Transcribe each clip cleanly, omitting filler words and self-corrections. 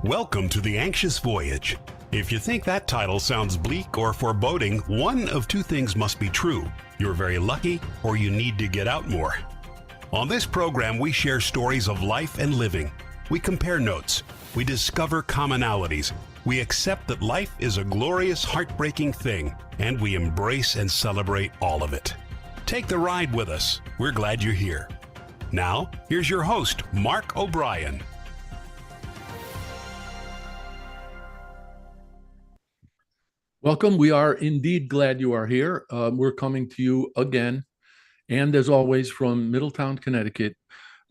Welcome to the Anxious Voyage. If you think that title sounds bleak or foreboding, one of two things must be true. You're very lucky, or you need to get out more. On this program, we share stories of life and living. We compare notes. We discover commonalities. We accept that life is a glorious, heartbreaking thing, and we embrace and celebrate all of it. Take the ride with us. We're glad you're here. Now, here's your host, Mark O'Brien. Welcome. We are indeed glad you are here. We're coming to you again, and as always, from Middletown, Connecticut,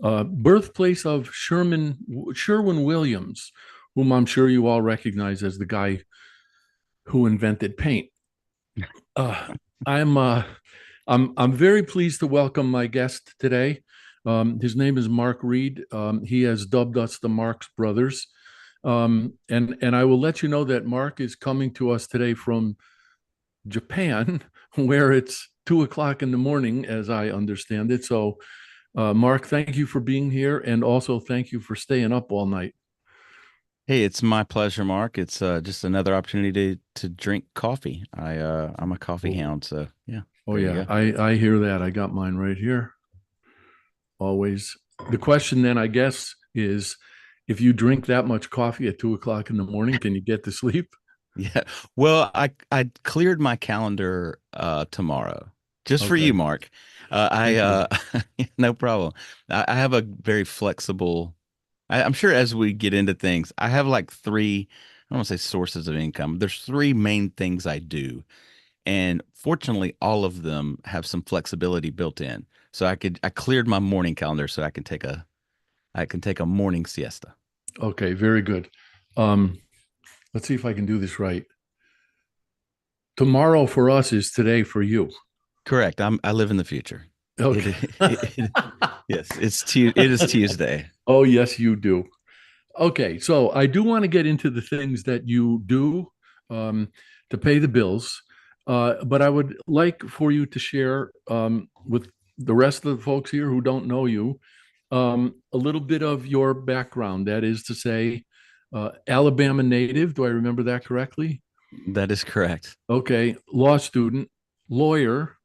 birthplace of Sherwin Williams, whom I'm sure you all recognize as the guy who invented paint. I'm very pleased to welcome my guest today. His name is Mark Reid. He has dubbed us the Marx Brothers. And I will let you know that Mark is coming to us today from Japan, where it's 2:00 in the morning, as I understand it. So, Mark, thank you for being here, and also thank you for staying up all night. Hey, it's my pleasure, Mark. It's just another opportunity to drink coffee. I'm a coffee hound, so yeah. Oh yeah, I hear that. I got mine right here. Always. The question then, I guess, is, if you drink that much coffee at 2:00 in the morning, can you get to sleep? Yeah. Well, I cleared my calendar tomorrow just for you, Mark. No problem. I have a very flexible. I'm sure as we get into things, I have like three. I don't want to say sources of income. There's three main things I do, and fortunately, all of them have some flexibility built in. So I cleared my morning calendar so I can take a morning siesta. Okay, very good. Let's see if I can do this right. Tomorrow for us is today for you. Correct. I live in the future. Okay. Yes, it is Tuesday. Oh, yes, you do. Okay, so I do want to get into the things that you do to pay the bills, but I would like for you to share with the rest of the folks here who don't know you a little bit of your background. That is to say, Alabama native. Do I remember that correctly? That is correct. Okay, law student, lawyer,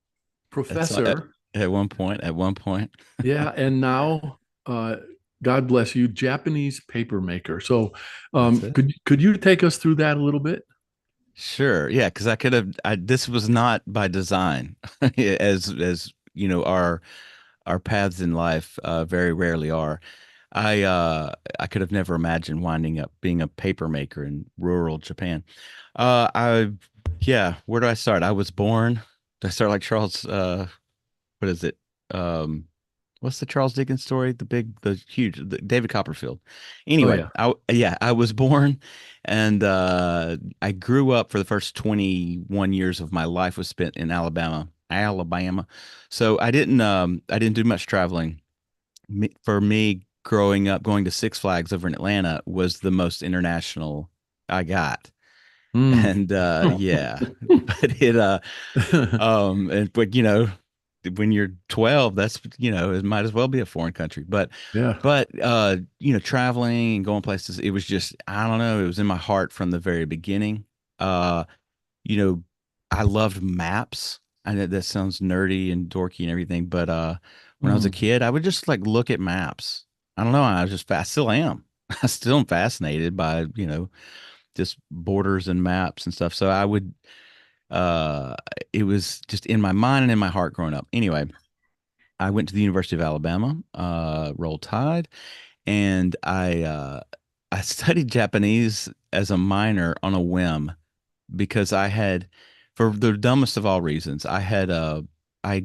professor. At one point. Yeah, and now, God bless you, Japanese paper maker. So, could you take us through that a little bit? Sure. Yeah, because I could have. This was not by design, as you know, our paths in life very rarely are. I could have never imagined winding up being a paper maker in rural Japan. Where do I start? I was born. Did I start like Charles? What is it? What's the Charles Dickens story? The David Copperfield. Anyway, I was born, and I grew up. For the first 21 years of my life was spent in Alabama. So I didn't do much traveling. For me, growing up, going to Six Flags over in Atlanta was the most international I got. And but you know, when you're 12, that's, it might as well be a foreign country. But traveling and going places, it was just, I don't know, it was in my heart from the very beginning. I loved maps. I know that sounds nerdy and dorky and everything, but when I was a kid, I would just like look at maps. I don't know, I was just fast. Still am. I still am fascinated by, just borders and maps and stuff. So I would, it was just in my mind and in my heart growing up. Anyway, I went to the University of Alabama, Roll Tide, and I studied Japanese as a minor on a whim because I had, for the dumbest of all reasons, I had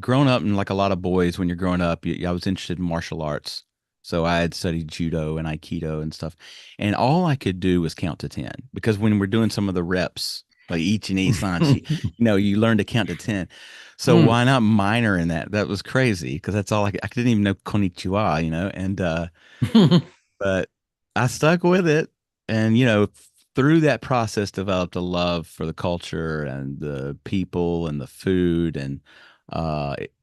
grown up, and like a lot of boys, when you're growing up, I was interested in martial arts. So I had studied judo and aikido and stuff, and all I could do was count to 10, because when we're doing some of the reps, like ichi ni san chi, you learn to count to 10. So why not minor in that? That was crazy, because that's all I didn't even know konnichiwa, and but I stuck with it, and through that process developed a love for the culture and the people and the food, and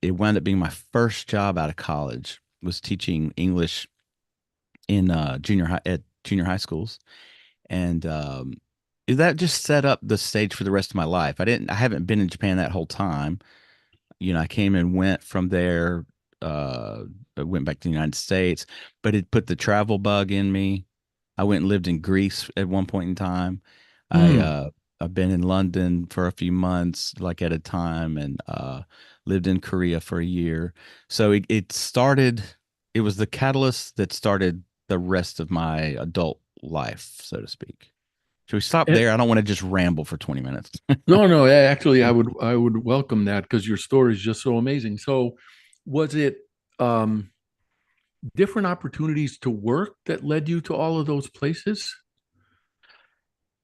it wound up being my first job out of college, was teaching English in junior high schools. And that just set up the stage for the rest of my life. I haven't been in Japan that whole time. I came and went from there. Uh, I went back to the United States, but it put the travel bug in me. I went and lived in Greece at one point in time. I Hmm. uh, I've been in London for a few months, like at a time, and lived in Korea for a year. So it started. It was the catalyst that started the rest of my adult life, so to speak. Should we stop And there? I don't want to just ramble for 20 minutes. no, no, actually, I would welcome that because your story is just so amazing. So, was it um, different opportunities to work that led you to all of those places?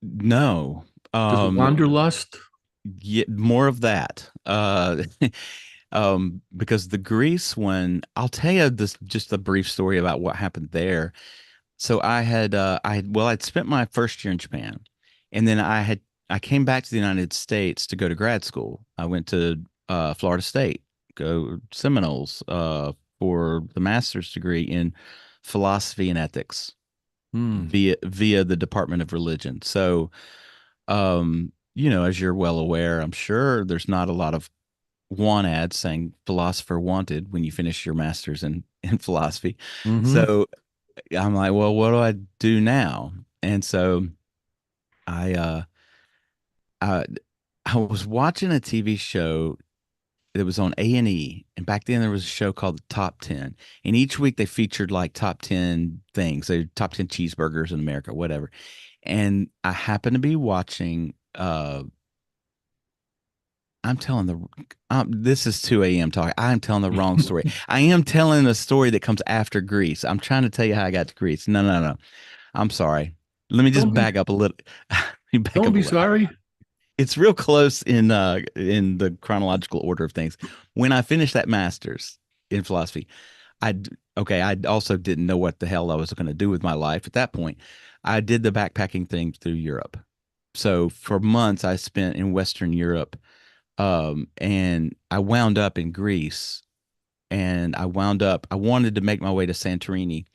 No. Just wanderlust? Yeah, more of that. Because the Greece one, I'll tell you this just a brief story about what happened there. So I'd spent my first year in Japan, and then I came back to the United States to go to grad school. I went to Florida State, go Seminoles, for the master's degree in philosophy and ethics Hmm. via the Department of Religion. So, as you're well aware, I'm sure there's not a lot of want ads saying philosopher wanted when you finish your master's in philosophy. Hmm. So I'm like, well, what do I do now? And so I I I was watching a TV show that was on A&E, and back then there was a show called the Top 10. And each week they featured like top 10 things, so top 10 cheeseburgers in America, whatever. And I happened to be watching I'm telling this is 2 a.m. talk. I'm telling the wrong story. I am telling a story that comes after Greece. I'm trying to tell you how I got to Greece. No, no, no. I'm sorry. Let me Don't just be back up a little. Let me back don't up a be little. sorry. It's real close in the chronological order of things. When I finished that master's in philosophy, okay, I also didn't know what the hell I was going to do with my life at that point. I did the backpacking thing through Europe. So for months I spent in Western Europe, and I wound up in Greece, and I wanted to make my way to Santorini,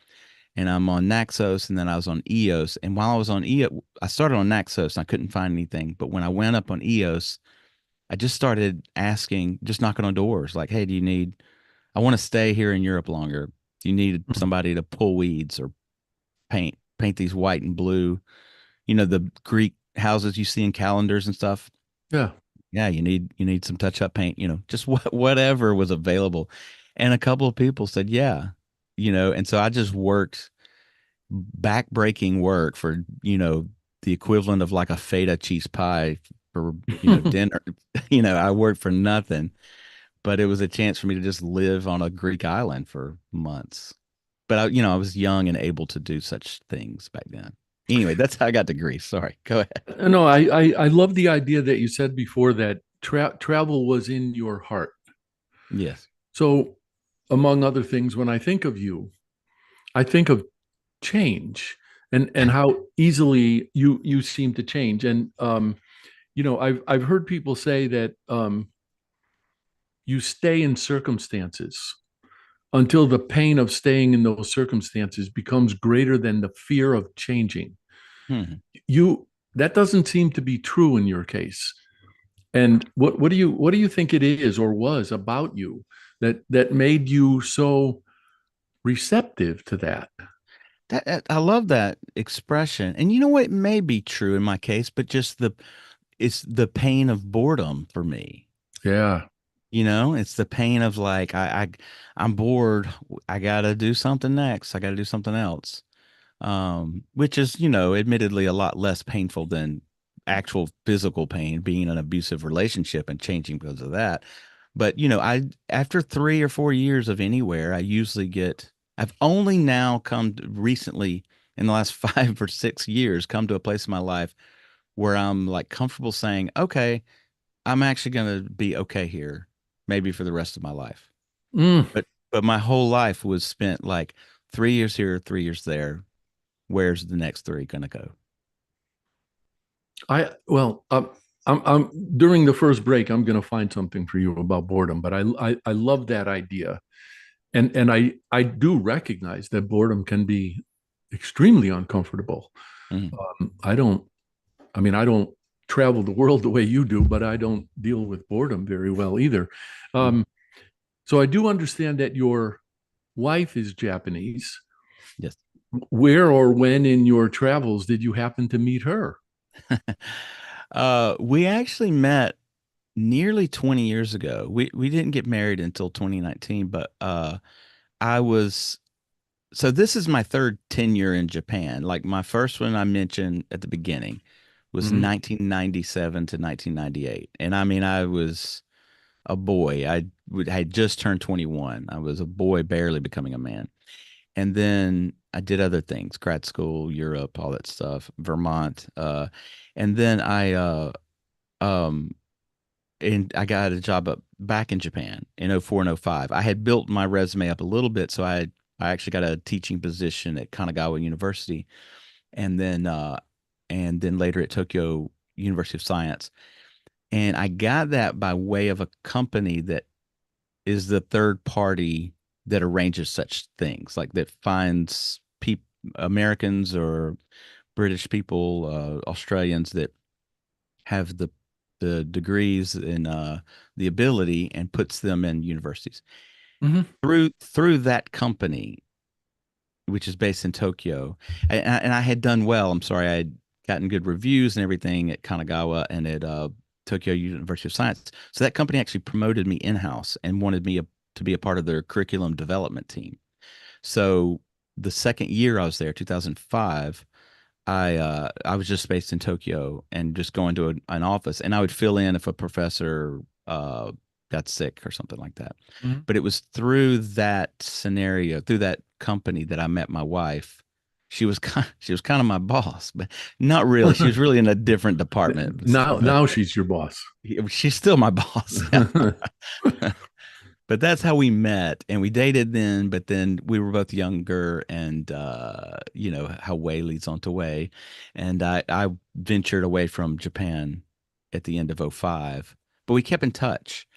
and I'm on Naxos, and then I was on Eos. And while I was on Eos, I started on Naxos and I couldn't find anything. But when I went up on Eos, I just started asking, just knocking on doors like, hey, I want to stay here in Europe longer. Do you need somebody to pull weeds or paint these white and blue, the Greek houses you see in calendars and stuff? Yeah. Yeah, you need some touch up paint, just whatever was available. And a couple of people said, yeah, and so I just worked back-breaking work for, the equivalent of like a feta cheese pie for, dinner. I worked for nothing, but it was a chance for me to just live on a Greek island for months. But I was young and able to do such things back then. Anyway, that's how I got to Greece. Sorry. Go ahead. No, I love the idea that you said before that travel was in your heart. Yes. So, among other things, when I think of you, I think of change and how easily you seem to change. And I've heard people say that you stay in circumstances until the pain of staying in those circumstances becomes greater than the fear of changing. Hmm. You That doesn't seem to be true in your case. And what do you think it is or was about you that made you so receptive to that? I love that expression. And you know what? It may be true in my case, but it's the pain of boredom for me. Yeah. It's the pain of like, I'm bored. I gotta do something next. I gotta do something else. Which is, admittedly a lot less painful than actual physical pain, being in an abusive relationship and changing because of that. But, after 3 or 4 years of anywhere, I've only now recently in the last 5 or 6 years, come to a place in my life where I'm like comfortable saying, okay, I'm actually going to be okay here, maybe for the rest of my life. Mm. But my whole life was spent like 3 years here, 3 years there. Where's the next three going to go? I well, I'm during the first break. I'm going to find something for you about boredom, but I love that idea, and I do recognize that boredom can be extremely uncomfortable. Mhm. I don't, I mean, I don't travel the world the way you do, but I don't deal with boredom very well either. Mhm. Um, so I do understand that your wife is Japanese. Yes. Where or when in your travels did you happen to meet her? We actually met nearly 20 years ago. We didn't get married until 2019, but I was so this is my third tenure in Japan. Like my first one I mentioned at the beginning was Mhm. 1997 to 1998. And I mean I was a boy. I had just turned 21. I was a boy barely becoming a man. And then I did other things, grad school, Europe, all that stuff, Vermont. And then um, and I got a job up back in Japan in '04 and '05. I had built my resume up a little bit, so I actually got a teaching position at Kanagawa University, and then later at Tokyo University of Science. And I got that by way of a company that is the third party that arranges such things, like that finds people, Americans or British people, Australians that have the degrees and the ability and puts them in universities Mhm. through that company, which is based in Tokyo. And I had done well. I'm sorry, I had gotten good reviews and everything at Kanagawa and at Tokyo University of Science. So that company actually promoted me in house and wanted me to be a part of their curriculum development team. So the second year I was there, 2005, I was just based in Tokyo and just going to an office, and I would fill in if a professor got sick or something like that. Mhm. But it was through that scenario, through that company, that I met my wife. She was kind of my boss, but not really. She was really in a different department. Now she's your boss. She's still my boss. But that's how we met, and we dated then, but then we were both younger, and you know how way leads on to way. And I ventured away from Japan at the end of '05, but we kept in touch.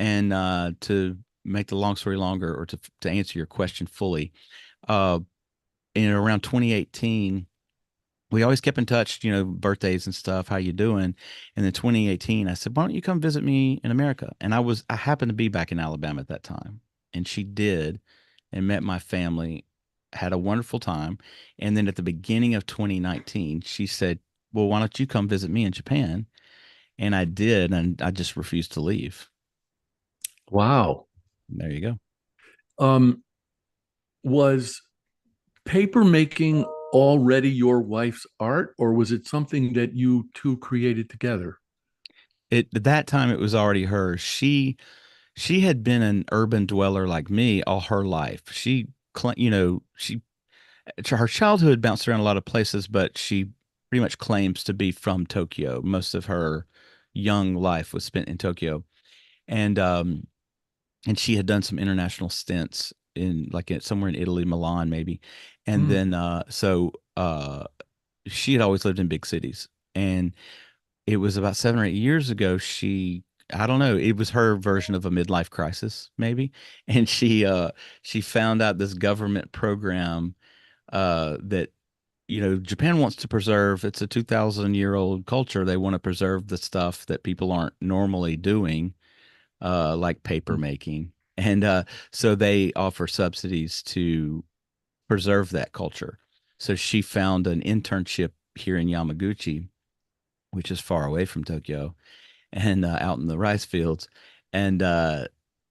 And to make the long story longer, or to answer your question fully, uh in around 2018, we always kept in touch, you know, birthdays and stuff, how you doing? And then 2018, I said, why don't you come visit me in America? And I happened to be back in Alabama at that time. And she did, and met my family, had a wonderful time. And then at the beginning of 2019, she said, well, why don't you come visit me in Japan? And I did, and I just refused to leave. Wow. There you go. Um, was paper making already your wife's art, or was it something that you two created together? At that time, it was already hers. She had been an urban dweller like me all her life. You know, her childhood bounced around a lot of places, but she pretty much claims to be from Tokyo. Most of her young life was spent in Tokyo, and she had done some international stints in somewhere in Italy, Milan maybe, and Mm. then she had always lived in big cities, and it was about 7 or 8 years ago. I don't know, it was her version of a midlife crisis maybe, and she found out this government program that, you know, Japan wants to preserve. It's a 2,000-year-old culture. They want to preserve the stuff that people aren't normally doing, like paper making, and so they offer subsidies to preserve that culture. So she found an internship here in Yamaguchi, which is far away from Tokyo, and out in the rice fields, and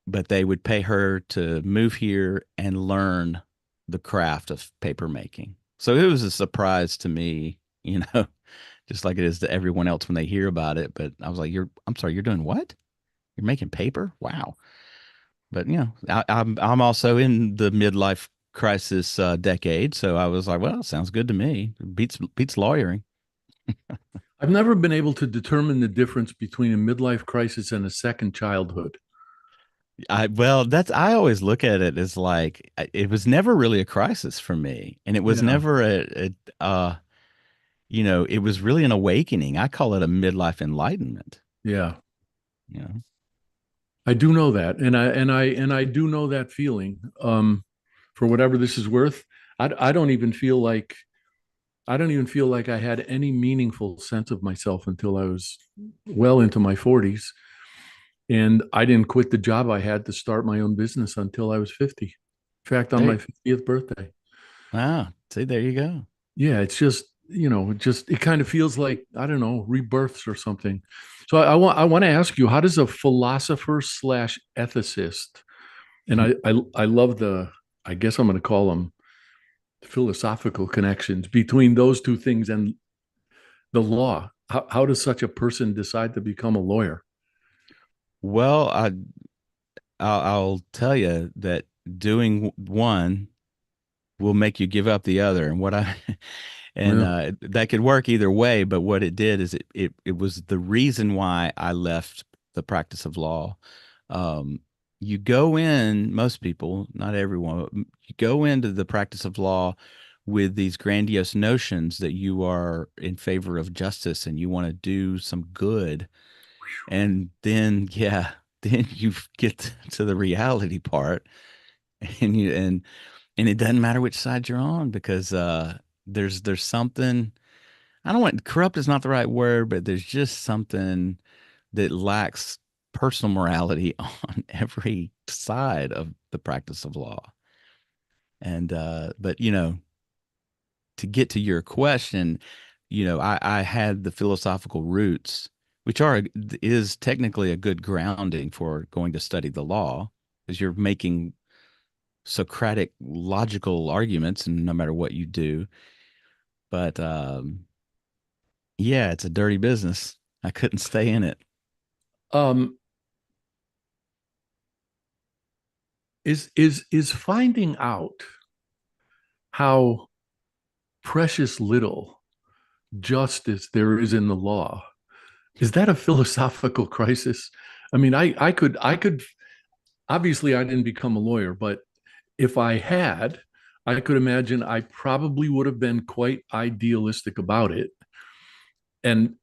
but they would pay her to move here and learn the craft of paper making. So it was a surprise to me, you know, just like it is to everyone else when they hear about it. But I was like, I'm sorry, you're doing what? You're making paper? Wow. But you know, I'm also in the midlife crisis decade, so I was like, well, sounds good to me. Beats lawyering. I've never been able to determine the difference between a midlife crisis and a second childhood. I always look at it as like it was never really a crisis for me, and it was Yeah, never you know, it was really an awakening. I call it a midlife enlightenment. yeah. You know. I do know that, and I do know that feeling. For whatever this is worth, I don't even feel like I don't even feel like I had any meaningful sense of myself until I was well into my 40s. And I didn't quit the job I had to start my own business until I was 50. In fact, on my There, 50th birthday. wow. See, there you go. Yeah, it's just, it kind of feels like, I don't know, rebirths or something. So I want to ask you, how does a philosopher slash ethicist, and I love I guess I'm going to call them philosophical connections between those two things and the law. How does such a person decide to become a lawyer? Well, I'll tell you that doing one will make you give up the other. And what I and Well, that could work either way, but what it did is it was the reason why I left the practice of law. Um, you go in, most people, not everyone, you go into the practice of law with these grandiose notions that you are in favor of justice and you want to do some good. And then, yeah, then you get to the reality part and and it doesn't matter which side you're on because there's something. I don't want corrupt is not the right word, but there's just something that lacks personal morality on every side of the practice of law. And but to get to your question, I had the philosophical roots, which is technically a good grounding for going to study the law, because you're making Socratic logical arguments, and no matter what you do. But yeah, it's a dirty business. I couldn't stay in it. um, is finding out how precious little justice there is in the law, is that a philosophical crisis? I mean, I could obviously I didn't become a lawyer, but if I had, I could imagine I probably would have been quite idealistic about it. And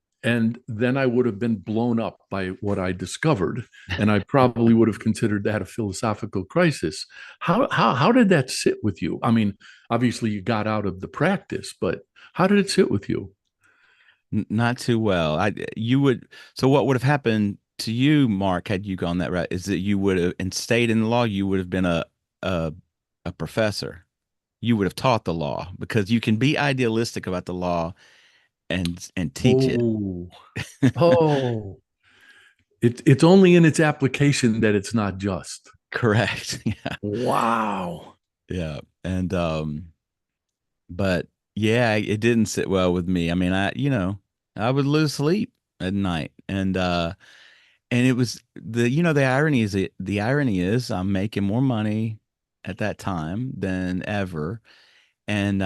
then I would have been blown up by what I discovered, and I probably would have considered that a philosophical crisis. How did that sit with you? I mean, obviously you got out of the practice, but how did it sit with you? Not too well. You would, so what would have happened to you, Mark, had you gone that route, is that you would have, and stayed in the law, you would have been a, a professor. You would have taught the law because you can be idealistic about the law and teach it. Oh, oh, it's only in its application that it's not just. Correct. Yeah. Wow. Yeah. And but yeah, it didn't sit well with me. I mean, I would lose sleep at night. And it was the irony is I'm making more money at that time than ever. And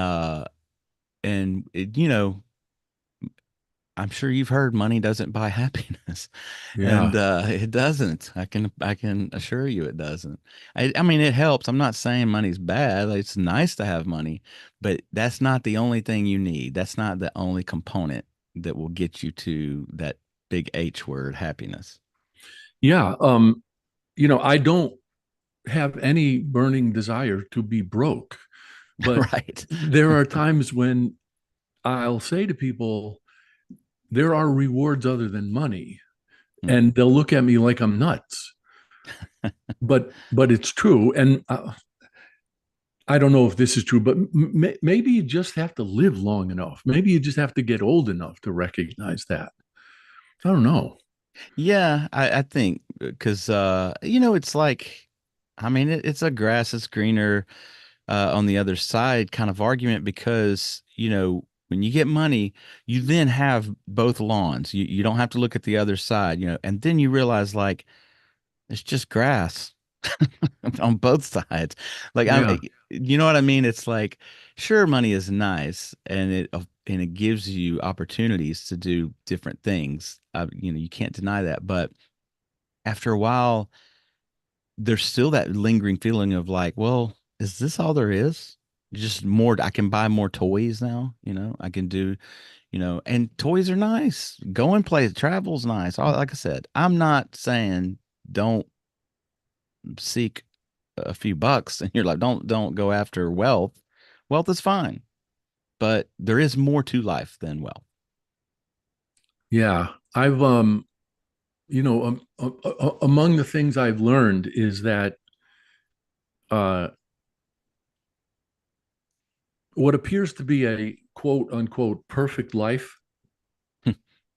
I'm sure you've heard money doesn't buy happiness. And Yeah. it doesn't. I can assure you it doesn't. I mean it helps. I'm not saying money's bad. It's nice to have money, but that's not the only thing you need. That's not the only component that will get you to that big H word, happiness. Yeah. I don't have any burning desire to be broke, but Right. there are times when I'll say to people, there are rewards other than money, Hmm. and they'll look at me like I'm nuts. But it's true, and I don't know if this is true, but maybe you just have to live long enough. Maybe you just have to get old enough to recognize that. I don't know. Yeah, I think because it's like, I mean, it's a grass is greener on the other side kind of argument because when you get money, you then have both lawns. You don't have to look at the other side, and then you realize like it's just grass on both sides. Like Yeah, you know what I mean? It's like sure, money is nice and it gives you opportunities to do different things. You can't deny that, but after a while, there's still that lingering feeling of like, well, is this all there is? Just more, I can buy more toys now, I can do, and toys are nice. Go and play, travel's nice. Like I said, I'm not saying don't seek a few bucks and you're like, don't go after wealth. Wealth is fine, but there is more to life than wealth. Yeah, I've among the things I've learned is that what appears to be a quote unquote perfect life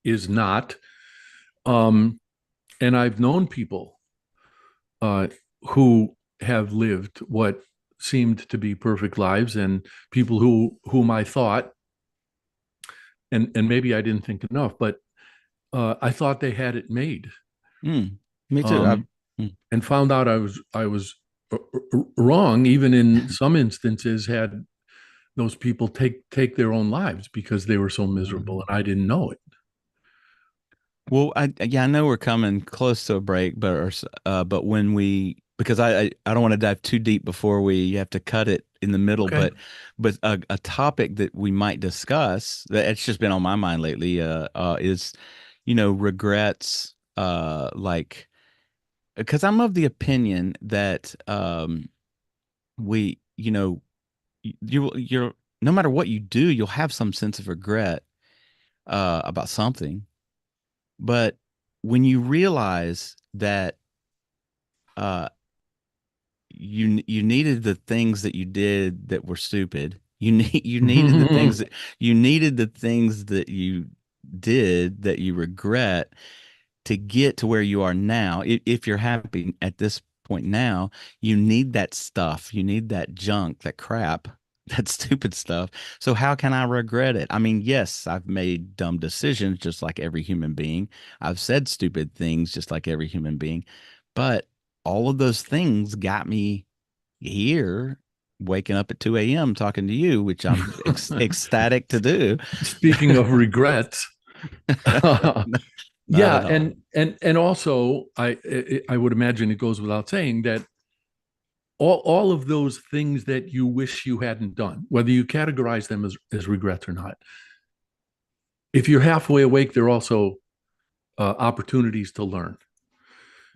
is not. And I've known people who have lived what seemed to be perfect lives, and people whom I thought, and maybe I didn't think enough, but I thought they had it made. Me too. And found out I was wrong. Even in some instances, had those people take their own lives because they were so miserable, and I didn't know it. Well, I know we're coming close to a break, but because I don't want to dive too deep before we have to cut it in the middle, Okay. but a topic that we might discuss that it's just been on my mind lately is regrets, like, because I'm of the opinion that we you're no matter what you do, you'll have some sense of regret about something. But when you realize that you needed the things that you did that were stupid, you needed the things that you did that you regret to get to where you are now. If you're happy at this point now, you need that stuff. You need that junk, that crap, that stupid stuff. So how can I regret it? I mean, yes, I've made dumb decisions just like every human being. I've said stupid things just like every human being. But all of those things got me here, waking up at 2 a.m. talking to you, which I'm ecstatic to do. Speaking of regrets, yeah, Not at all. and also I would imagine it goes without saying that all of those things that you wish you hadn't done, whether you categorize them as regrets or not, if you're halfway awake, they're also opportunities to learn.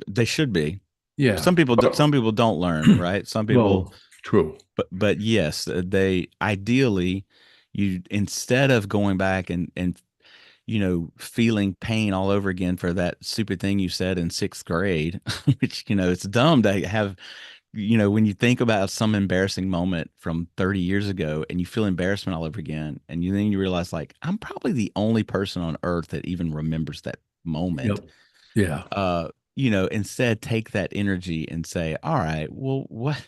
They should be. Yeah. Some people don't learn, right? Some people, well, true. but yes, they ideally, you, instead of going back and feeling pain all over again for that stupid thing you said in sixth grade, which, it's dumb to have, when you think about some embarrassing moment from 30 years ago and you feel embarrassment all over again, and then you realize, like, I'm probably the only person on earth that even remembers that moment. Yep. Yeah. Instead take that energy and say, all right, well, what's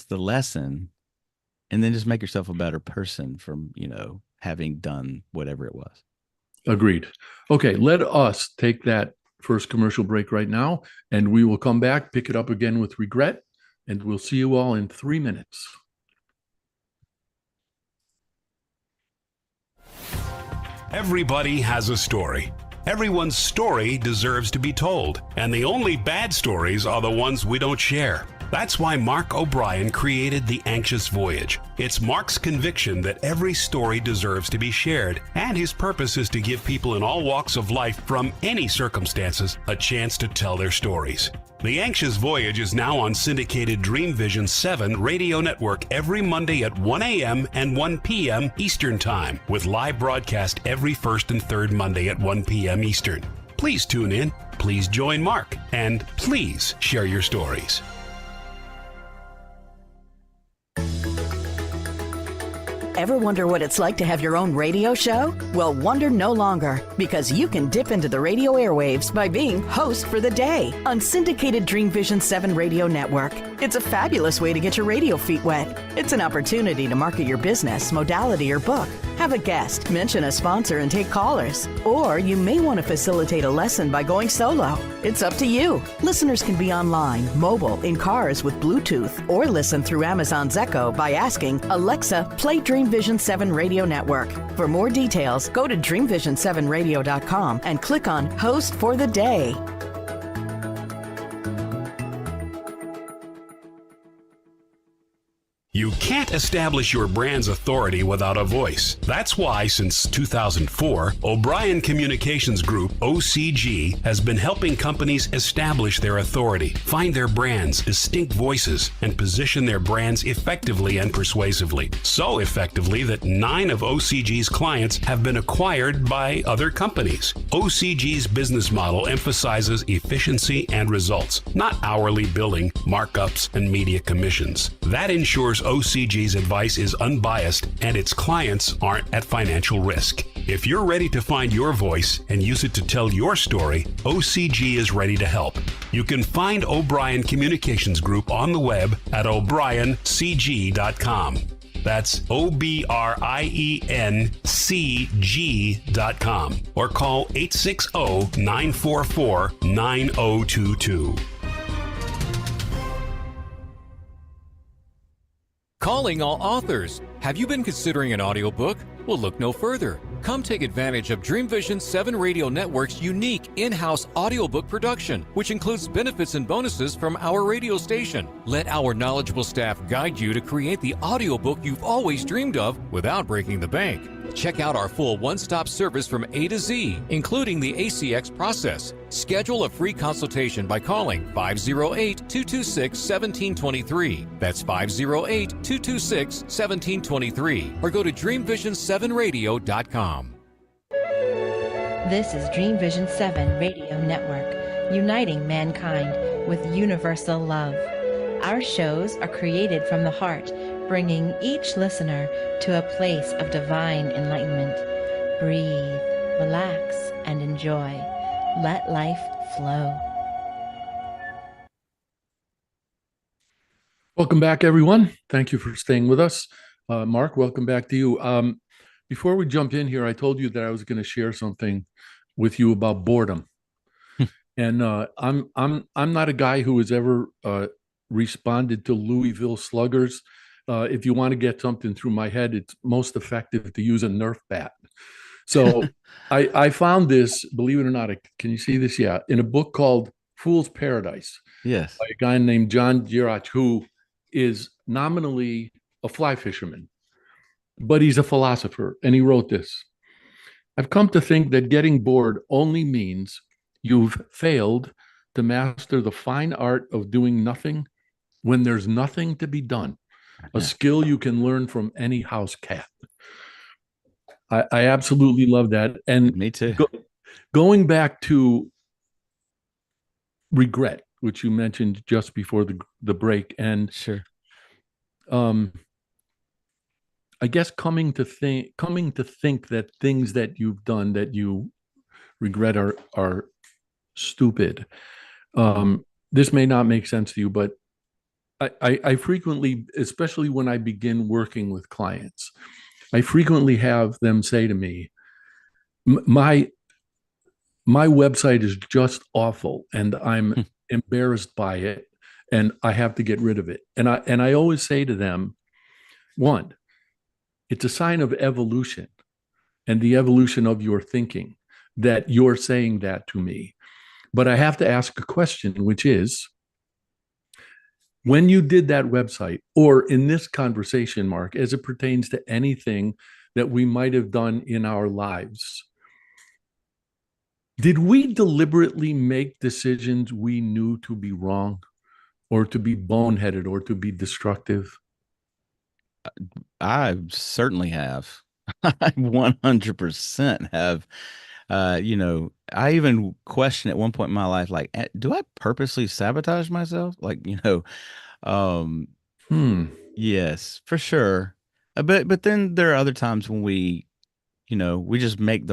the lesson? And then just make yourself a better person from, having done whatever it was. Agreed. Okay, let us take that first commercial break right now, and we will come back, pick it up again with regret, and we'll see you all in 3 minutes. Everybody has a story. Everyone's story deserves to be told, and the only bad stories are the ones we don't share. That's why Mark O'Brien created The Anxious Voyage. It's Mark's conviction that every story deserves to be shared, and his purpose is to give people in all walks of life, from any circumstances, a chance to tell their stories. The Anxious Voyage is now on syndicated Dreamvisions 7 radio network every Monday at 1 a.m. and 1 p.m. Eastern Time, with live broadcast every first and third Monday at 1 p.m. Eastern. Please tune in, please join Mark, and please share your stories. Ever wonder what it's like to have your own radio show? Well, wonder no longer, because you can dip into the radio airwaves by being host for the day on syndicated Dreamvisions 7 radio network. It's a fabulous way to get your radio feet wet. It's an opportunity to market your business, modality, or book. Have a guest, mention a sponsor, and take callers. Or you may want to facilitate a lesson by going solo. It's up to you. Listeners can be online, mobile, in cars with Bluetooth, or listen through Amazon's Echo by asking, Alexa, play Dreamvision 7 Radio Network. For more details, go to dreamvision7radio.com and click on Host for the Day. You can't establish your brand's authority without a voice. That's why, since 2004, O'Brien Communications Group, OCG, has been helping companies establish their authority, find their brand's distinct voices, and position their brands effectively and persuasively. So effectively that 9 of OCG's clients have been acquired by other companies. OCG's business model emphasizes efficiency and results, not hourly billing, markups, and media commissions. That ensures OCG's advice is unbiased and its clients aren't at financial risk. If you're ready to find your voice and use it to tell your story, OCG is ready to help. You can find O'Brien Communications Group on the web at o'briencg.com. That's OBRIENCG.com, or call 860-944-9022. Calling all authors. Have you been considering an audiobook? Well, look no further. Come take advantage of Dreamvisions 7 Radio Network's unique in-house audiobook production, which includes benefits and bonuses from our radio station. Let our knowledgeable staff guide you to create the audiobook you've always dreamed of without breaking the bank. Check out our full one-stop service from A to Z, including the ACX process. Schedule a free consultation by calling 508-226-1723. That's 508-226-1723. Or go to dreamvision7radio.com. This is Dreamvision 7 Radio Network, uniting mankind with universal love. Our shows are created from the heart, bringing each listener to a place of divine enlightenment. Breathe, relax, and enjoy. Let life flow. Welcome back, everyone. Thank you for staying with us. Mark, welcome back to you. Before we jump in here, I told you that I was going to share something with you about boredom. And I'm not a guy who has ever responded to Louisville Sluggers. If you want to get something through my head, it's most effective to use a Nerf bat. So I found this, believe it or not, can you see this? Yeah, in a book called Fool's Paradise. Yes. By a guy named John Girach, who is nominally a fly fisherman, but he's a philosopher. And he wrote this: I've come to think that getting bored only means you've failed to master the fine art of doing nothing when there's nothing to be done. A skill you can learn from any house cat. I absolutely love that. And me too. Going back to regret, which you mentioned just before the break, and sure, I guess coming to think that things that you've done that you regret are stupid. This may not make sense to you, but I frequently, especially when I begin working with clients, I frequently have them say to me, my website is just awful and I'm embarrassed by it and I have to get rid of it. And I always say to them, one, it's a sign of evolution and the evolution of your thinking that you're saying that to me. But I have to ask a question, which is, when you did that website, or in this conversation, Mark, as it pertains to anything that we might have done in our lives, did we deliberately make decisions we knew to be wrong or to be boneheaded or to be destructive? I certainly have. I 100% have. I even questioned at one point in my life, like, do I purposely sabotage myself? Like, yes, for sure. But then there are other times when we just make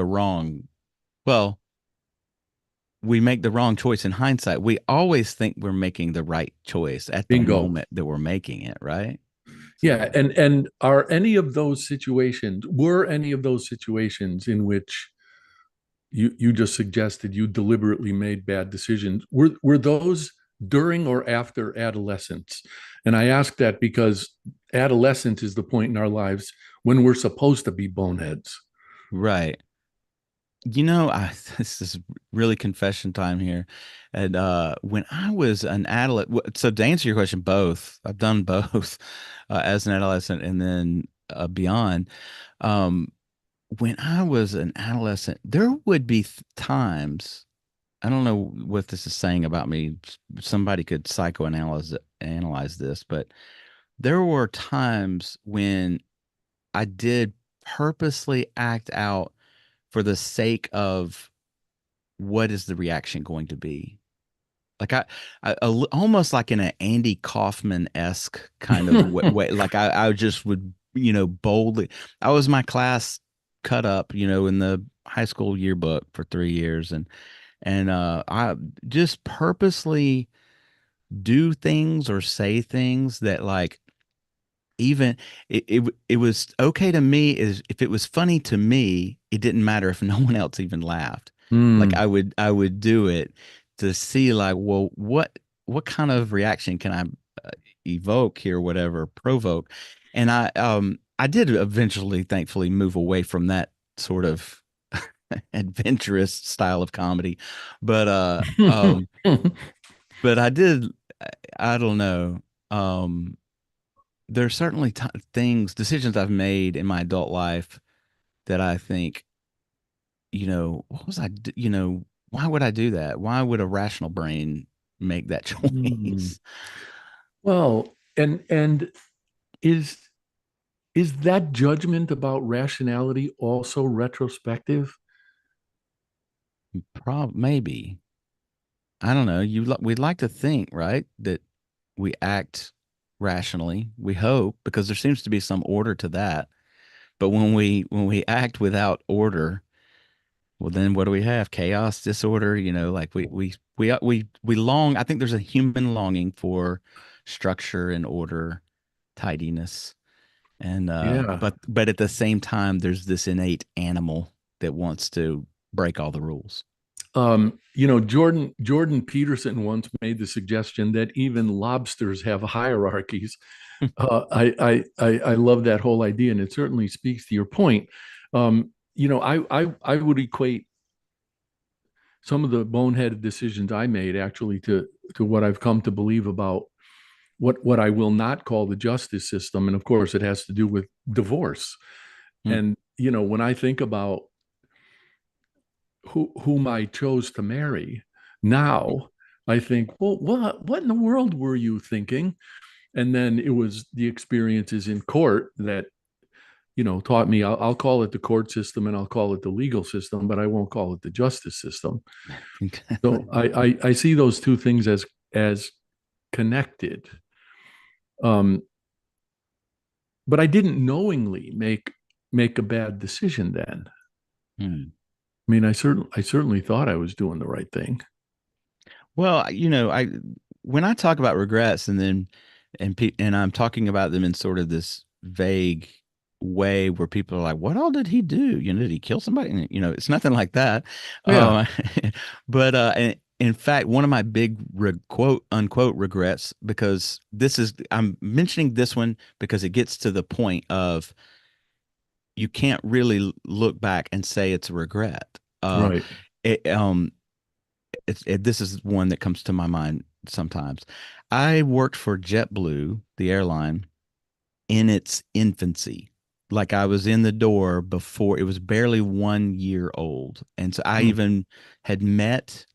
we make the wrong choice in hindsight. We always think we're making the right choice at the moment that we're making it, right? Yeah. And were any of those situations in which you just suggested you deliberately made bad decisions, were those during or after adolescence? And I ask that because adolescence is the point in our lives when we're supposed to be boneheads. Right. This is really confession time here. And when I was an adolescent, so to answer your question, both. I've done both as an adolescent and then beyond. Um, when I was an adolescent, there would be times, I don't know what this is saying about me. Somebody could analyze this, but there were times when I did purposely act out for the sake of what is the reaction going to be? Like almost like in an Andy Kaufman-esque kind of way. Like I just would, boldly. I was my class cut up, in the high school yearbook for 3 years, and I just purposely do things or say things that like even it was okay to me is if it was funny to me, it didn't matter if no one else even laughed. Like Mm. I would do it to see like, well, what kind of reaction can I evoke here, whatever, provoke. And I did eventually, thankfully, move away from that sort of adventurous style of comedy. But but I did, I don't know. Um there's certainly decisions I've made in my adult life that I think, what was why would I do that? Why would a rational brain make that Mm. choice? Well, and is is that judgment about rationality also retrospective? Maybe. I don't know. We'd like to think, right, that we act rationally. We hope because there seems to be some order to that. But when we act without order, well, then what do we have? Chaos, disorder, like we long. I think there's a human longing for structure and order, tidiness. And Yeah. but at the same time, there's this innate animal that wants to break all the rules. Jordan Peterson once made the suggestion that even lobsters have hierarchies. I love that whole idea, and it certainly speaks to your point. I would equate some of the boneheaded decisions I made actually to what I've come to believe about what I will not call the justice system, and of course, it has to do with divorce. Hmm. And when I think about whom I chose to marry now, I think, well, what in the world were you thinking? And then it was the experiences in court that taught me. I'll call it the court system and I'll call it the legal system, but I won't call it the justice system. So I see those two things as connected. Um, but I didn't knowingly make a bad decision then. Hmm. I mean, I certainly thought I was doing the right thing. Well, I when I talk about regrets and I'm talking about them in sort of this vague way where people are like, "What all did he do? Did he kill somebody?" And, it's nothing like that. Yeah. Uh, but in fact, one of my big quote unquote regrets, because I'm mentioning this one because it gets to the point of you can't really look back and say it's a regret. Right. It, this is one that comes to my mind sometimes. I worked for JetBlue, the airline, in its infancy. Like I was in the door before it was barely 1 year old. And so I Hmm. even had met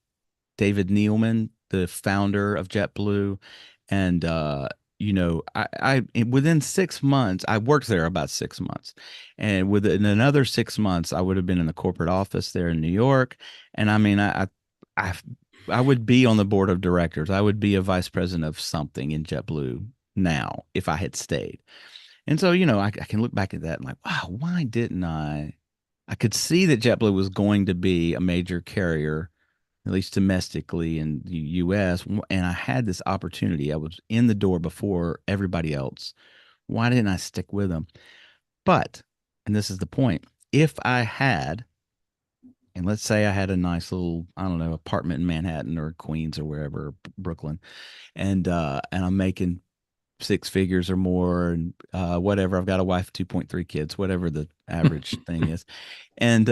David Neilman, the founder of JetBlue. And, within 6 months, I worked there about 6 months. And within another 6 months, I would have been in the corporate office there in New York. And I mean, I, I would be on the board of directors. I would be a vice president of something in JetBlue now if I had stayed. And so, I can look back at that and like, wow, why didn't I? I could see that JetBlue was going to be a major carrier, at least domestically in the US. And I had this opportunity. I was in the door before everybody else. Why didn't I stick with them? But, and this is the point, if I had, and let's say I had a nice little, I don't know, apartment in Manhattan or Queens or wherever, Brooklyn, and I'm making six figures or more and whatever. I've got a wife, 2.3 kids, whatever the average thing is. And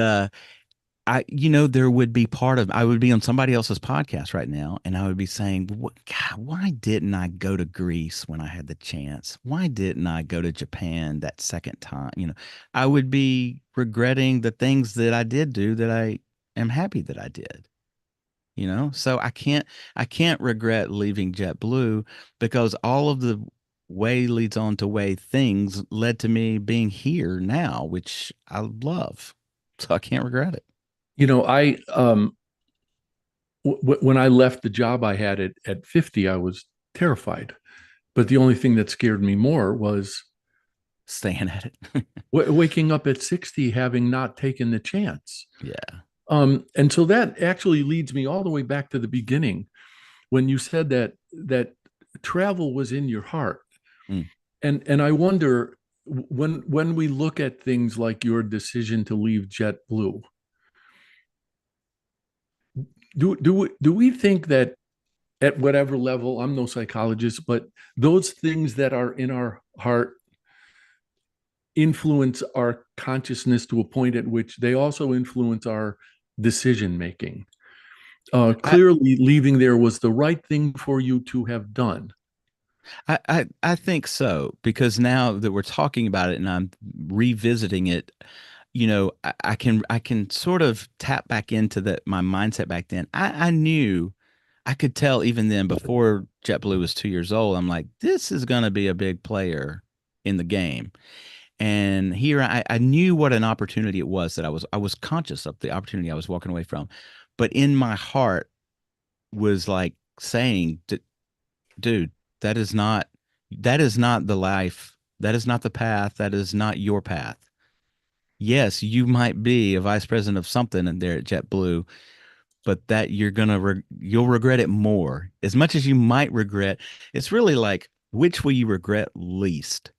there would be I would be on somebody else's podcast right now, and I would be saying, God, why didn't I go to Greece when I had the chance? Why didn't I go to Japan that second time? I would be regretting the things that I did do that I am happy that I did. So I can't regret leaving JetBlue, because all of the way leads on to way things led to me being here now, which I love. So I can't regret it. I when I left the job I had at 50, I was terrified. But the only thing that scared me more was Staying at it. waking up at 60 having not taken the chance. Yeah. And so that actually leads me all the way back to the beginning when you said that travel was in your heart. Mm. And I wonder, when we look at things like your decision to leave JetBlue, do we think that at whatever level, I'm no psychologist, but those things that are in our heart influence our consciousness to a point at which they also influence our decision making? Clearly, leaving there was the right thing for you to have done. I think so, because now that we're talking about it and I'm revisiting it, I can sort of tap back into my mindset back then. I knew, I could tell even then, before JetBlue was 2 years old, I'm like, this is going to be a big player in the game. And here I knew what an opportunity it was, that I was conscious of the opportunity I was walking away from. But in my heart was like saying, dude, that is not the life. That is not the path. That is not your path. Yes, you might be a vice president of something in there at JetBlue, but that you'll regret it more. As much as you might regret, it's really like, which will you regret least?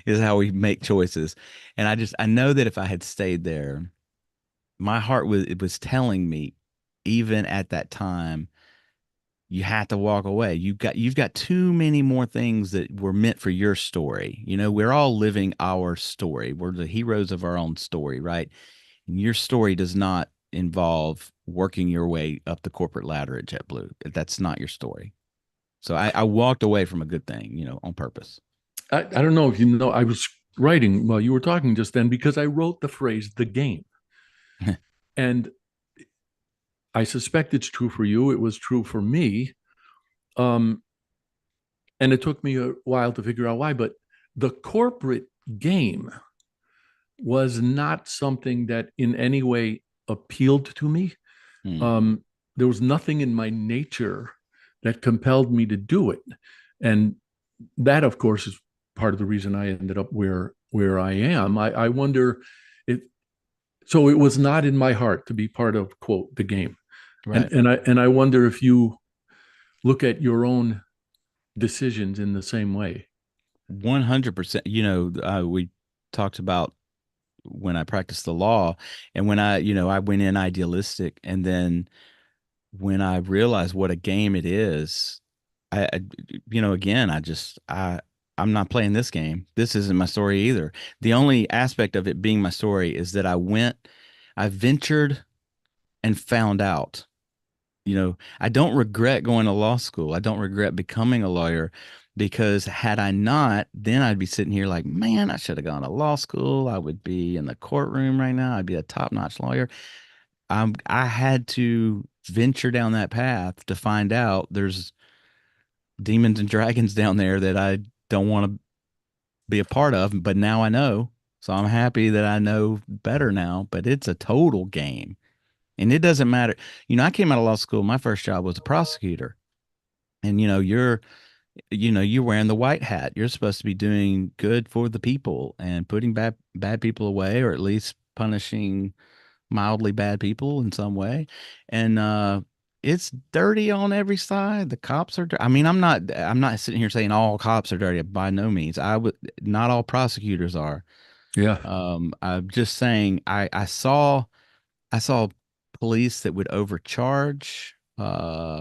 Is how we make choices. And I know that if I had stayed there, my heart was telling me, even at that time, you had to walk away. You've got too many more things that were meant for your story. We're all living our story. We're the heroes of our own story, right? And your story does not involve working your way up the corporate ladder at JetBlue. That's not your story. So I walked away from a good thing, on purpose. I don't know if you know, I was writing while you were talking just then, because I wrote the phrase "the game," and I suspect it's true for you. It was true for me. And it took me a while to figure out why, but the corporate game was not something that in any way appealed to me. There was nothing in my nature that compelled me to do it. And that, of course, is part of the reason I ended up where I am. I wonder so it was not in my heart to be part of, quote, the game. Right. And I wonder if you look at your own decisions in the same way. 100%. We talked about when I practiced the law, and when I went in idealistic, and then when I realized what a game it is, again, I'm not playing this game. This isn't my story either. The only aspect of it being my story is that I ventured and found out. I don't regret going to law school. I don't regret becoming a lawyer, because had I not, then I'd be sitting here like, man, I should have gone to law school. I would be in the courtroom right now. I'd be a top-notch lawyer. I had to venture down that path to find out there's demons and dragons down there that I don't want to be a part of. But now I know. So I'm happy that I know better now, but it's a total game. And it doesn't matter. I came out of law school. My first job was a prosecutor. And, you're wearing the white hat. You're supposed to be doing good for the people and putting bad people away, or at least punishing mildly bad people in some way. And it's dirty on every side. The cops are I mean, I'm not sitting here saying all cops are dirty, by no means. Not all prosecutors are. Yeah. I'm just saying I saw police that would overcharge,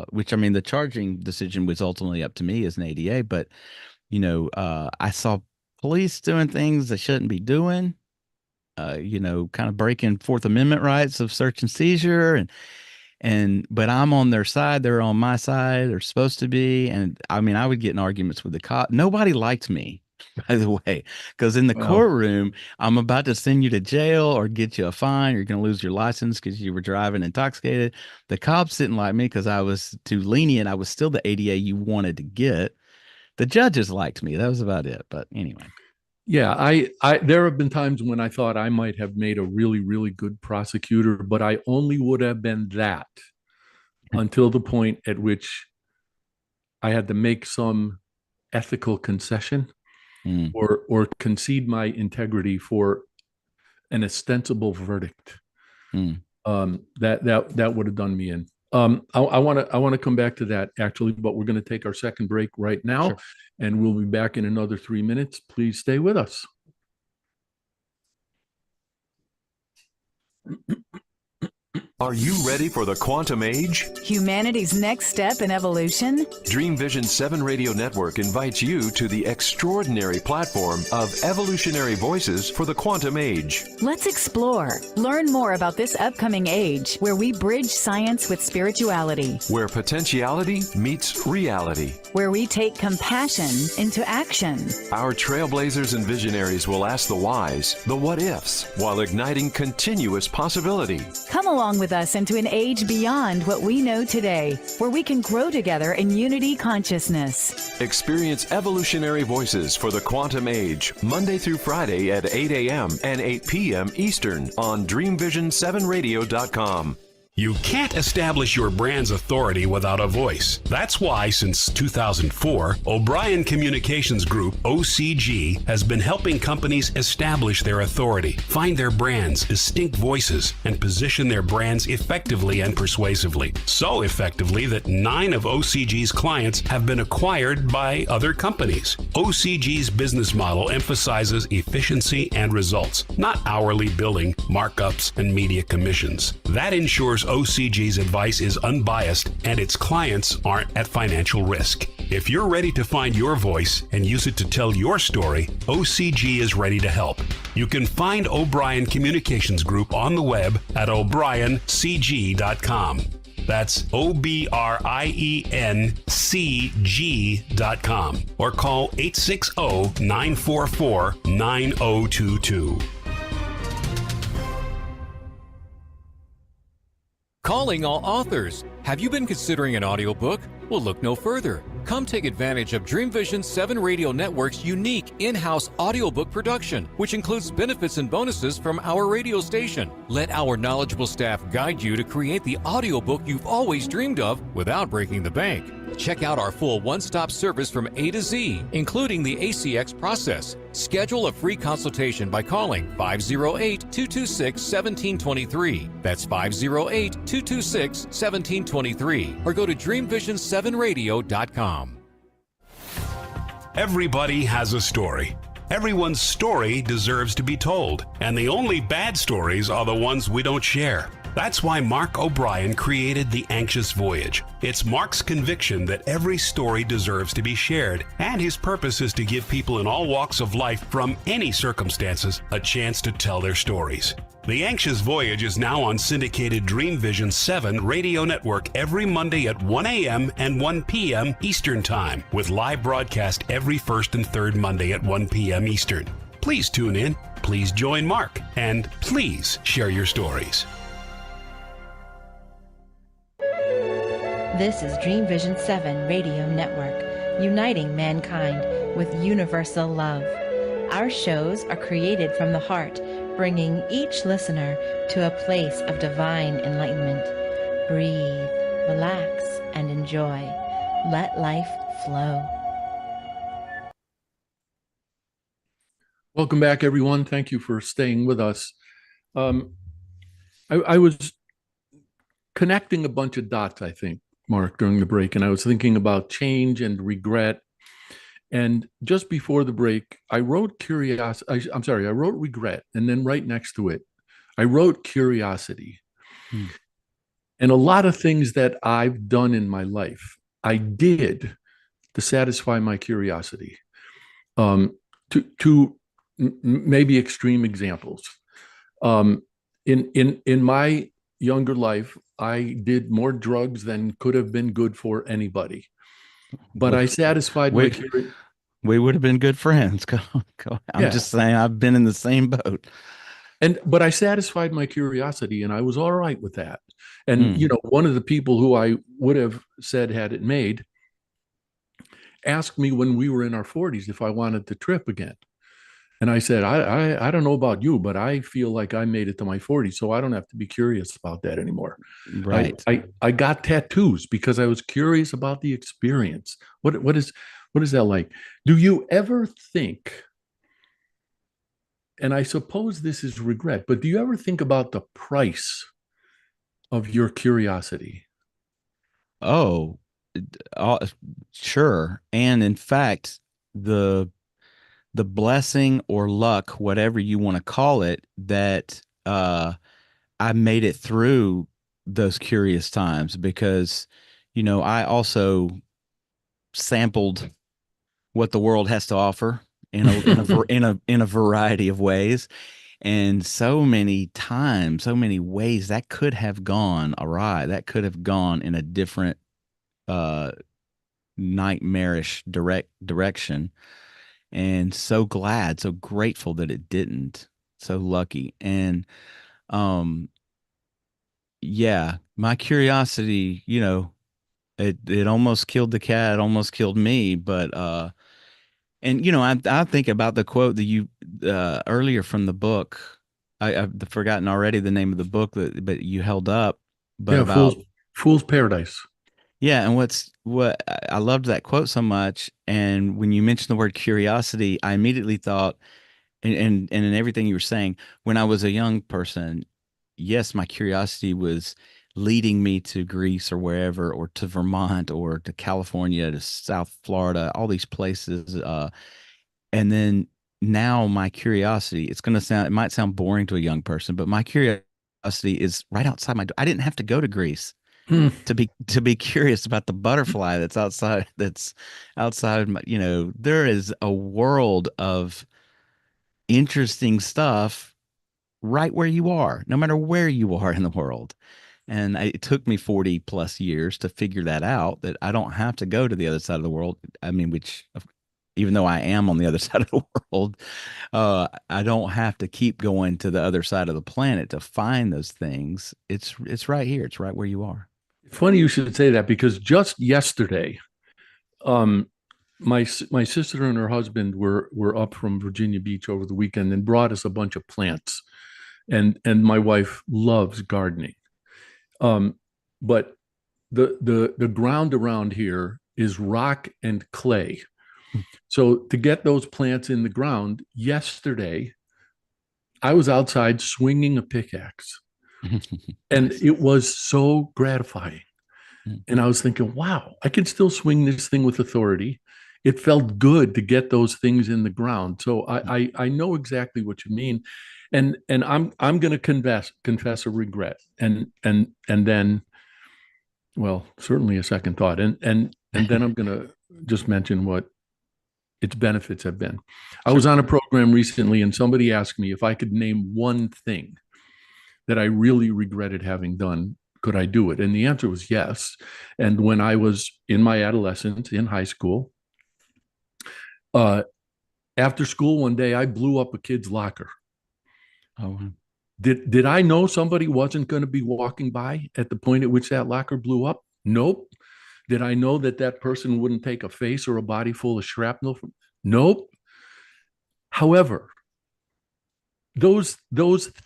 which, I mean, the charging decision was ultimately up to me as an ADA, but I saw police doing things they shouldn't be doing. kind of breaking Fourth Amendment rights of search and seizure, but I'm on their side, they're on my side, they're supposed to be. And I mean, I would get in arguments with the cop. Nobody liked me, by the way, because in the courtroom, I'm about to send you to jail or get you a fine. You're going to lose your license because you were driving intoxicated. The cops didn't like me because I was too lenient. I was still the ADA you wanted to get. The judges liked me. That was about it. But anyway. Yeah, I there have been times when I thought I might have made a really, really good prosecutor, but I only would have been that until the point at which I had to make some ethical concession or concede my integrity for an ostensible verdict. That would have done me in. I want to come back to that actually, but we're going to take our second break right now. Sure. And we'll be back in another 3 minutes. Please stay with us. Are you ready for the quantum age? Humanity's next step in evolution? Dreamvisions 7 Radio Network invites you to the extraordinary platform of evolutionary voices for the quantum age. Let's explore. Learn more about this upcoming age where we bridge science with spirituality. Where potentiality meets reality. Where we take compassion into action. Our trailblazers and visionaries will ask the whys, the what ifs, while igniting continuous possibility. Come along with us into an age beyond what we know today, where we can grow together in unity consciousness. Experience evolutionary voices for the quantum age, Monday through Friday at 8 a.m. and 8 p.m. Eastern on Dreamvisions7Radio.com. You can't establish your brand's authority without a voice. That's why, since 2004, O'Brien Communications Group, OCG, has been helping companies establish their authority, find their brands, distinct voices, and position their brands effectively and persuasively. So effectively that 9 of OCG's clients have been acquired by other companies. OCG's business model emphasizes efficiency and results, not hourly billing, markups, and media commissions. That ensures OCG's advice is unbiased and its clients aren't at financial risk. If you're ready to find your voice and use it to tell your story, OCG is ready to help. You can find O'Brien Communications Group on the web at o'briencg.com. That's OBRIENCG.com or call 860-944-9022. Calling all authors. Have you been considering an audiobook? Well, look no further. Come take advantage of Dreamvisions 7 Radio Network's unique in-house audiobook production, which includes benefits and bonuses from our radio station. Let our knowledgeable staff guide you to create the audiobook you've always dreamed of without breaking the bank. Check out our full one-stop service from A to Z, including the ACX process. Schedule a free consultation by calling 508-226-1723. That's 508-226-1723. Or go to dreamvisions7radio.com. Everybody has a story. Everyone's story deserves to be told. And the only bad stories are the ones we don't share. That's why Mark O'Brien created The Anxious Voyage. It's Mark's conviction that every story deserves to be shared, and his purpose is to give people in all walks of life from any circumstances a chance to tell their stories. The Anxious Voyage is now on syndicated Dreamvisions 7 Radio Network every Monday at 1 a.m. and 1 p.m. Eastern Time, with live broadcast every first and third Monday at 1 p.m. Eastern. Please tune in, please join Mark, and please share your stories. This is Dreamvision 7 Radio Network, uniting mankind with universal love. Our shows are created from the heart, bringing each listener to a place of divine enlightenment. Breathe, relax, and enjoy. Let life flow. Welcome back, everyone. Thank you for staying with us. I was connecting a bunch of dots, I think, Mark, during the break, and I was thinking about change and regret. And just before the break, I wrote I wrote regret, and then right next to it, I wrote curiosity. And a lot of things that I've done in my life, I did to satisfy my curiosity. Maybe extreme examples. Um, in my younger life, I did more drugs than could have been good for anybody. But We, I satisfied my we, curiosity. we would have been good friends. Go. I'm Yeah. just saying, I've been in the same boat. But I satisfied my curiosity and I was all right with that. And, Hmm. one of the people who I would have said had it made asked me when we were in our 40s if I wanted to trip again. And I said, I don't know about you, but I feel like I made it to my 40s, so I don't have to be curious about that anymore. Right. I got tattoos because I was curious about the experience. What is that like? Do you ever think, and I suppose this is regret, but do you ever think about the price of your curiosity? Oh, uh, sure. And in fact, the the blessing or luck, whatever you want to call it, that I made it through those curious times because, I also sampled what the world has to offer in a variety of ways, and so many times, so many ways that could have gone awry. That could have gone in a different uh nightmarish direction, and so glad, so grateful that it didn't. So lucky. And um yeah, my curiosity, it almost killed the cat, almost killed me, but and I think about the quote that you earlier from the book. I've forgotten already the name of the book but you held up, but Yeah, about. fool's paradise. Yeah, and what I loved that quote so much, and when you mentioned the word curiosity, I immediately thought, and in everything you were saying, when I was a young person, yes, my curiosity was leading me to Greece or wherever, or to Vermont, or to California, to South Florida, all these places. And then now my curiosity, it might sound boring to a young person, but my curiosity is right outside my door. I didn't have to go to Greece Hmm. to be curious about the butterfly that's outside of my, there is a world of interesting stuff right where you are, no matter where you are in the world. And it took me 40 plus years to figure that out, that I don't have to go to the other side of the world. I mean, even though I am on the other side of the world, I don't have to keep going to the other side of the planet to find those things. It's right here. It's right where you are. Funny you should say that because just yesterday, um, my sister and her husband were up from Virginia Beach over the weekend and brought us a bunch of plants. And my wife loves gardening. Um, but the ground around here is rock and clay. So to get those plants in the ground, yesterday I was outside swinging a pickaxe, and Nice. it was so gratifying. Mm. And I was thinking, wow, I can still swing this thing with authority. It felt good to get those things in the ground. So I know exactly what you mean. And I'm gonna confess a regret and then, well, certainly a second thought. And then I'm gonna just mention what its benefits have been. I was Sure. on a program recently and somebody asked me if I could name one thing that I really regretted having done, could I do it? And the answer was yes. And when I was in my adolescence in high school, uh, after school one day, I blew up a kid's locker. Oh, wow. Did I know somebody wasn't going to be walking by at the point at which that locker blew up? Nope. Did I know that that person wouldn't take a face or a body full of shrapnel from? Nope. However, those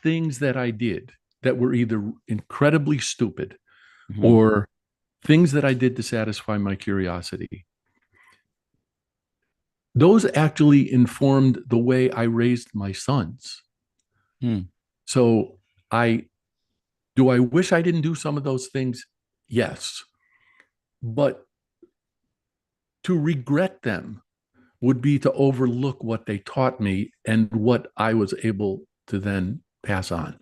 things that I did that were either incredibly stupid Mhm. or things that I did to satisfy my curiosity, those actually informed the way I raised my sons. Hmm. So I do I wish I didn't do some of those things? Yes. But to regret them would be to overlook what they taught me and what I was able to then pass on.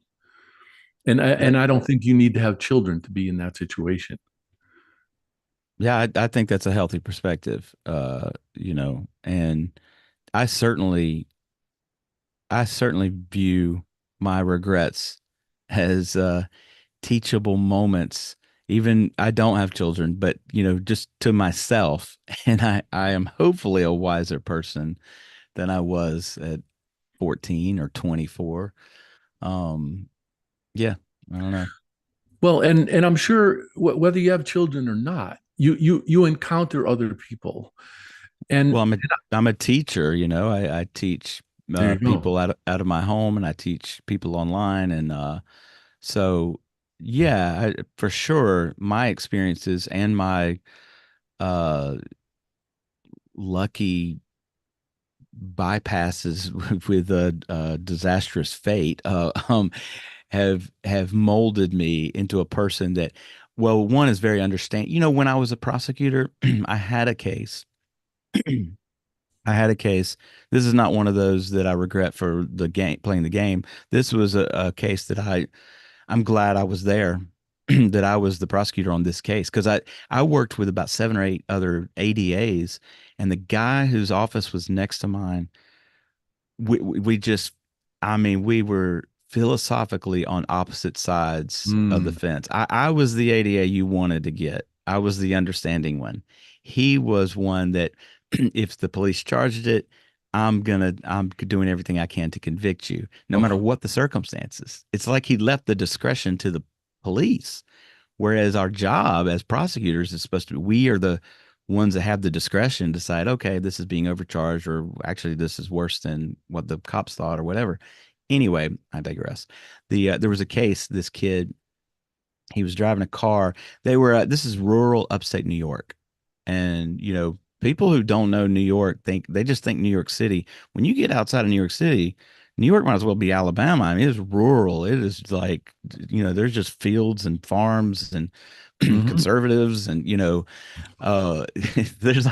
And That, I don't think you need to have children to be in that situation. yeah, I think that's a healthy perspective. And I certainly, I certainly view my regrets as teachable moments. Even I don't have children, but just to myself, and I am hopefully a wiser person than I was at 14 or 24. Yeah, I don't know. Well, and I'm sure whether you have children or not, you encounter other people, and Well, I'm a teacher, I teach there you go. people out of my home, and I teach people online, and so yeah, for sure, my experiences and my uh lucky bypasses with a disastrous fate have molded me into a person that, well, one is very understand. When I was a prosecutor, I had a case. I had a case. This is not one of those that I regret for the game, playing the game. This was a case that I'm glad I was there, that I was the prosecutor on this case, because I worked with about 7 or 8 other ADAs, and the guy whose office was next to mine, we just, I mean, we were philosophically on opposite sides of the Mm. fence. I was the ADA you wanted to get. I was the understanding one. He was one that if the police charged it, I'm doing everything I can to convict you, no matter Oh, what the circumstances. It's like he left the discretion to the police. Whereas our job as prosecutors is supposed to be, we are the ones that have the discretion to decide, okay, this is being overcharged, or actually this is worse than what the cops thought, or whatever. Anyway, I digress. There was a case, this kid, he was driving a car. They were, this is rural upstate New York. And, people who don't know New York they just think New York City. When you get outside of New York City, New York might as well be Alabama. I mean, it's rural. It is like, there's just fields and farms and mhm. conservatives, and,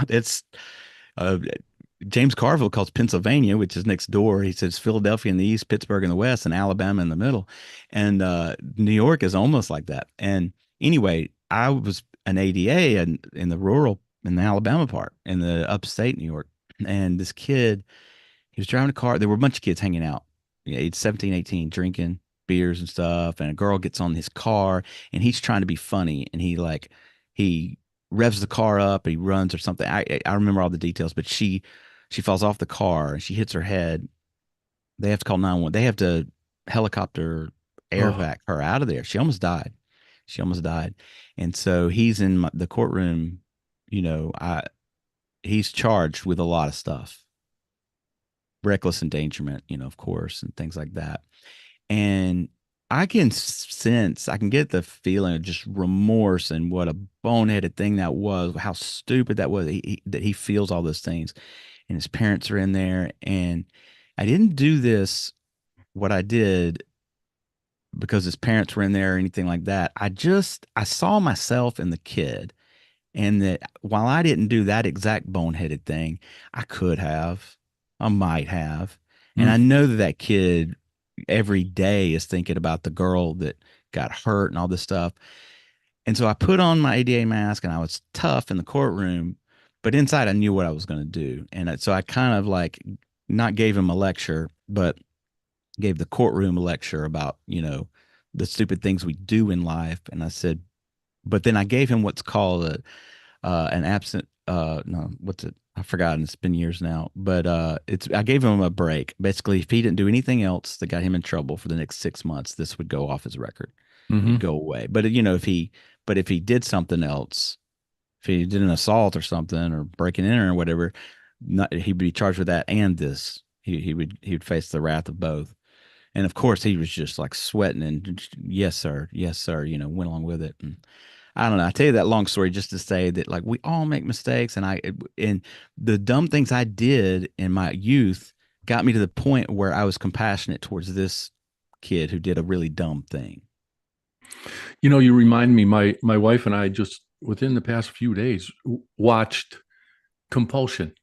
it's, uh, James Carville calls Pennsylvania, which is next door. He says Philadelphia in the east, Pittsburgh in the west, and Alabama in the middle. And New York is almost like that. And anyway, I was an ADA in the rural, in the Alabama part, in the upstate New York. And this kid, he was driving a car. There were a bunch of kids hanging out, age 17, 18, drinking beers and stuff. And a girl gets on his car, and he's trying to be funny. And he revs the car up, and he runs or something. I remember all the details, but she falls off the car and she hits her head. They have to call 911. They have to helicopter air Oh, vac her out of there. She almost died. She almost died. And so he's in the courtroom. You know, I he's charged with a lot of stuff, reckless endangerment, of course, and things like that. And I can sense, I can get the feeling of just remorse and what a boneheaded thing that was, how stupid that was. That he feels all those things, and his parents are in there. And I didn't do this, what I did, because his parents were in there or anything like that. I saw myself in the kid, and that while I didn't do that exact boneheaded thing, I could have, I might have. And I mm. know that that kid every day is thinking about the girl that got hurt and all this stuff. And so I put on my ADA mask, and I was tough in the courtroom, but inside I knew what I was going to do. And so I kind of like not gave him a lecture, but gave the courtroom a lecture about, the stupid things we do in life. And I said, but then I gave him what's called an absent, no, what's it? I've forgotten. It's been years now, but I gave him a break. Basically, if he didn't do anything else that got him in trouble for the next 6 months, this would go off his record. It'd Hmm. go away. But if he did something else, if he did an assault or something, or breaking in or whatever, he'd be charged with that and this. He would face the wrath of both. And of course, he was just like sweating and yes sir, went along with it. And I don't know. I tell you that long story just to say that, like, we all make mistakes, and the dumb things I did in my youth got me to the point where I was compassionate towards this kid who did a really dumb thing. You remind me, my wife and I just within the past few days watched Compulsion,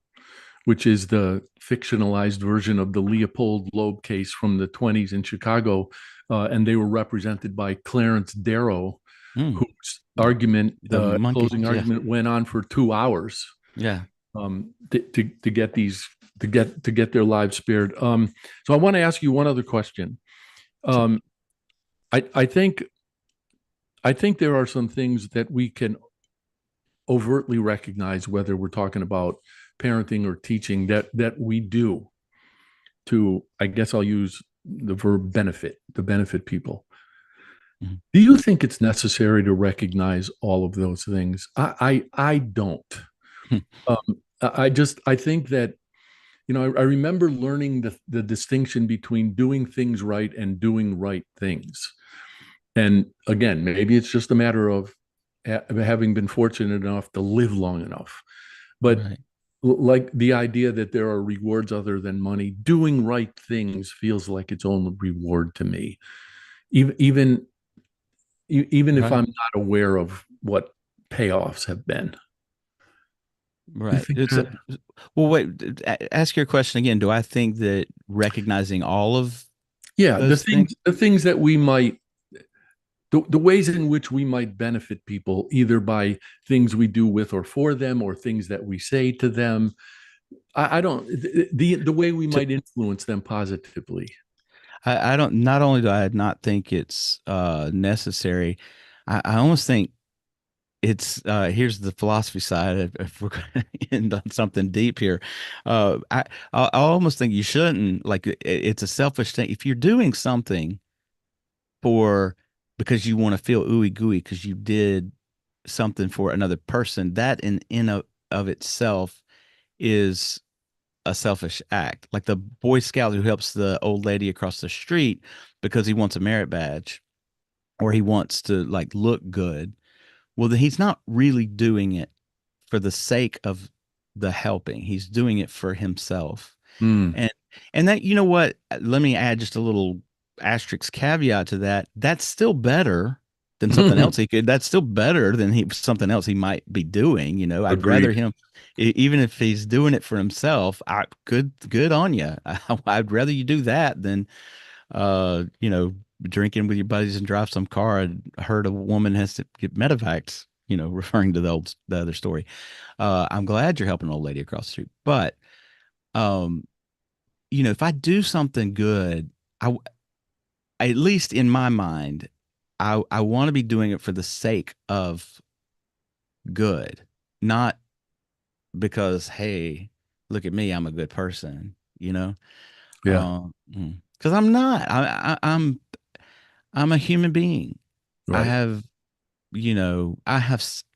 which is the fictionalized version of the Leopold Loeb case from the 20s in Chicago. And they were represented by Clarence Darrow, Mm. whose argument, The monkey, closing yeah, argument, went on for 2 hours, yeah. to get these to get their lives spared. So I want to ask you one other question. Um, I think there are some things that we can overtly recognize, whether we're talking about parenting or teaching, that we do to, I guess I'll use the verb benefit, to benefit people. Mm-hmm. Do you think it's necessary to recognize all of those things? I don't. I think that, I remember learning the distinction between doing things right and doing right things. And again, maybe it's just a matter of having been fortunate enough to live long enough. But Right. like the idea that there are rewards other than money, doing right things feels like its own reward to me. Even if Right. I'm not aware of what payoffs have been. Right. Think that, Well, wait, ask your question again. Do I think that recognizing all of yeah, those things? the things that we might, the ways in which we might benefit people, either by things we do with or for them, or things that we say to them. I don't, the way we might influence them positively. I don't, not only do I not think it's necessary, I almost think here's the philosophy side. If we're going to end on something deep here, I almost think you shouldn't, like, it's a selfish thing. If you're doing something because you want to feel ooey gooey because you did something for another person, that of itself is a selfish act. Like the Boy Scout who helps the old lady across the street because he wants a merit badge or he wants to, like, look good. Well, then he's not really doing it for the sake of the helping. He's doing it for himself. Mm. And that, you know what? Let me add just a little asterisk caveat to that. That's still better than something else that's still better than something else he might be doing. I'd rather Agreed. him, even if he's doing it for himself, good on you. I'd rather you do that than, drinking with your buddies and drive some car. I heard a woman has to get medevacs, referring to the other story. I'm glad you're helping an old lady across the street, but, if I do something good, at least in my mind, I want to be doing it for the sake of good, not because, hey, look at me, I'm a good person, Yeah. Because I'm not. I'm a human being. I Right. have,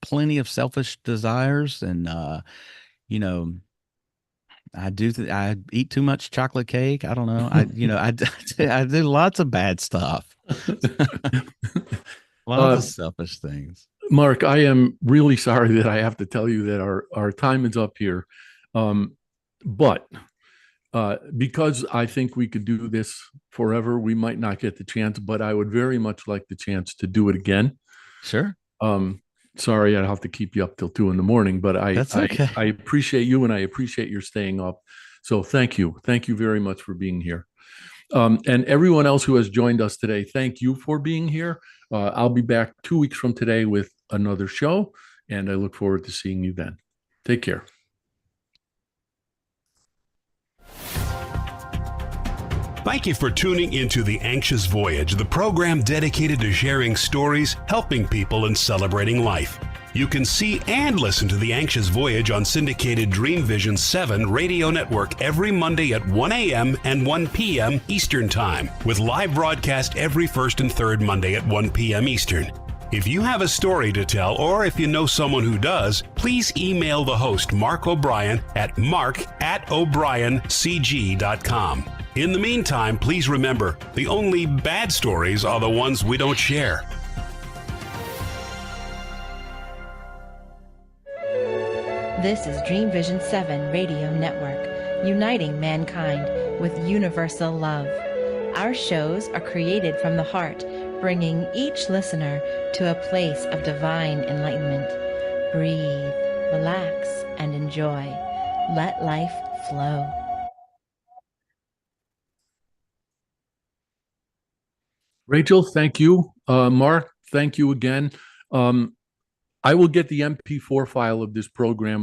plenty of selfish desires, and I eat too much chocolate cake. I don't know. I do lots of bad stuff. Lots of selfish things. Mark, I am really sorry that I have to tell you that our time is up here. But because I think we could do this forever, we might not get the chance, but I would very much like the chance to do it again. Sure. Sorry, I'd have to keep you up till 2 a.m, but That's okay. I appreciate you and I appreciate your staying up. So thank you. Thank you very much for being here. And everyone else who has joined us today, thank you for being here. I'll be back 2 weeks from today with another show, and I look forward to seeing you then. Take care. Thank you for tuning into The Anxious Voyage, the program dedicated to sharing stories, helping people, and celebrating life. You can see and listen to The Anxious Voyage on syndicated Dreamvisions 7 radio network every Monday at 1 a.m. and 1 p.m. Eastern Time, with live broadcast every first and third Monday at 1 p.m. Eastern. If you have a story to tell, or if you know someone who does, please email the host, Mark O'Brien, at mark@o'briencg.com. In the meantime, please remember, the only bad stories are the ones we don't share. This is Dreamvisions 7 Radio Network, uniting mankind with universal love. Our shows are created from the heart, bringing each listener to a place of divine enlightenment. Breathe, relax, and enjoy. Let life flow. Rachel, thank you. Mark, thank you again. I will get the MP4 file of this program